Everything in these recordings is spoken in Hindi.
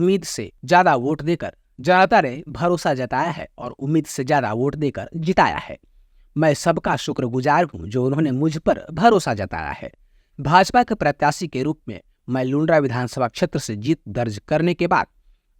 उम्मीद से ज्यादा वोट देकर जनता ने भरोसा जताया है और उम्मीद से ज्यादा वोट देकर जिताया है। मैं सबका शुक्रगुजार हूं जो उन्होंने मुझ पर भरोसा जताया है। भाजपा के प्रत्याशी के रूप में मैं लुंड्रा विधानसभा क्षेत्र से जीत दर्ज करने के बाद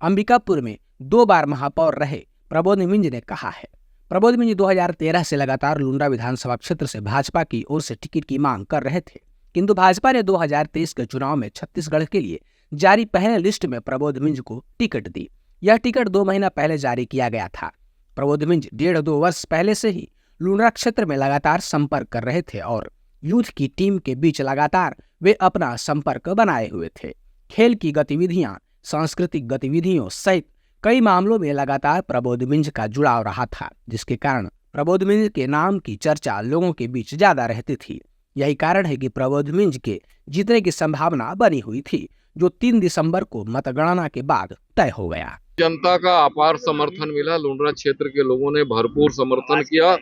अंबिकापुर में 2 बार महापौर रहे प्रबोध मिंज ने कहा है। प्रबोध मिंज 2013 से लगातार लुंड्रा विधानसभा क्षेत्र से भाजपा की ओर से टिकट की मांग कर रहे थे, किंतु भाजपा ने 2023 के चुनाव में छत्तीसगढ़ के लिए जारी पहले लिस्ट में प्रबोध मिंज को टिकट दी। यह टिकट 2 महीना पहले जारी किया गया था। प्रबोध मिंज 1.5-2 वर्ष पहले से ही लुंड्रा क्षेत्र में लगातार संपर्क कर रहे थे और यूथ की टीम के बीच लगातार वे अपना संपर्क बनाए हुए थे। खेल की गतिविधियां, सांस्कृतिक गतिविधियों सहित कई मामलों में लगातार प्रबोध मिंज का जुड़ाव रहा था, जिसके कारण प्रबोध मिंज के नाम की चर्चा लोगों के बीच ज्यादा रहती थी। यही कारण है कि प्रबोध मिंज के जीतने की संभावना बनी हुई थी, जो 3 दिसंबर को मतगणना के बाद तय हो गया। जनता का अपार समर्थन मिला। लुंड्रा क्षेत्र के लोगों ने भरपूर समर्थन किया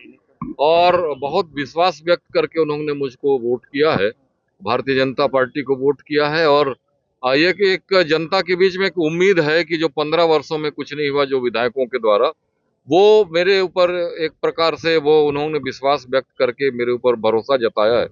और बहुत विश्वास व्यक्त करके उन्होंने मुझको वोट किया है, भारतीय जनता पार्टी को वोट किया है। और ये कि एक जनता के बीच में एक उम्मीद है कि जो 15 वर्षों में कुछ नहीं हुआ जो विधायकों के द्वारा, वो मेरे ऊपर एक प्रकार से वो उन्होंने विश्वास व्यक्त करके मेरे ऊपर भरोसा जताया है।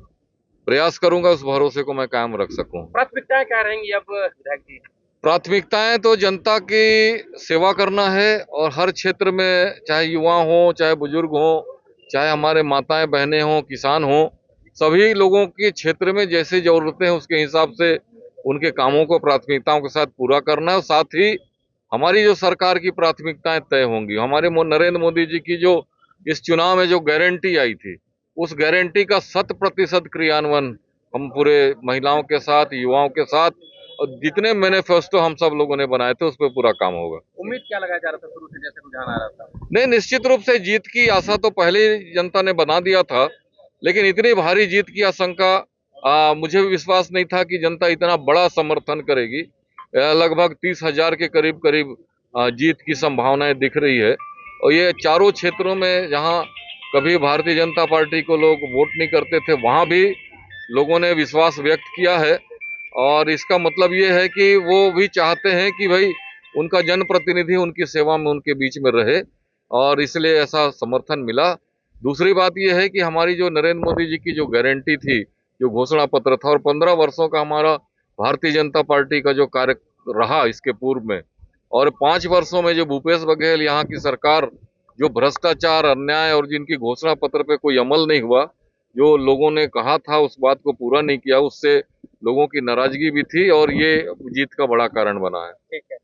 प्रयास करूंगा उस भरोसे को मैं कायम रख सकूं। प्राथमिकताएं क्या रहेंगी अब विधायक जी? प्राथमिकताएं तो जनता की सेवा करना है और हर क्षेत्र में, चाहे युवा हो, चाहे बुजुर्ग हो, चाहे हमारे माताएं बहनें हों, किसान हों, सभी लोगों के क्षेत्र में जैसे जरूरतें हैं उसके हिसाब से उनके कामों को प्राथमिकताओं के साथ पूरा करना है। और साथ ही हमारी जो सरकार की प्राथमिकताएं तय होंगी। हमारे नरेंद्र मोदी जी की जो इस चुनाव में जो गारंटी आई थी, उस गारंटी का 100% क्रियान्वयन हम पूरे महिलाओं के साथ, युवाओं के साथ और जितने मैनिफेस्टो हम सब लोगों ने बनाए थे उस पर पूरा काम होगा। उम्मीद क्या लगाया जा रहा था शुरू से, जैसे रुझान आ रहा था? नहीं, निश्चित रूप से जीत की आशा तो पहले जनता ने बना दिया था, लेकिन इतनी भारी जीत की आशंका मुझे भी विश्वास नहीं था कि जनता इतना बड़ा समर्थन करेगी। लगभग 30,000 के करीब जीत की संभावनाएं दिख रही है। और ये चारों क्षेत्रों में जहां कभी भारतीय जनता पार्टी को लोग वोट नहीं करते थे, वहां भी लोगों ने विश्वास व्यक्त किया है। और इसका मतलब ये है कि वो भी चाहते हैं कि भाई उनका जनप्रतिनिधि उनकी सेवा में उनके बीच में रहे, और इसलिए ऐसा समर्थन मिला। दूसरी बात यह है कि हमारी जो नरेंद्र मोदी जी की जो गारंटी थी, जो घोषणा पत्र था, और 15 वर्षों का हमारा भारतीय जनता पार्टी का जो कार्य रहा इसके पूर्व में, और 5 वर्षों में जो भूपेश बघेल यहाँ की सरकार जो भ्रष्टाचार, अन्याय और जिनकी घोषणा पत्र पे कोई अमल नहीं हुआ, जो लोगों ने कहा था उस बात को पूरा नहीं किया, उससे लोगों की नाराजगी भी थी और ये जीत का बड़ा कारण बना है। ठीक है।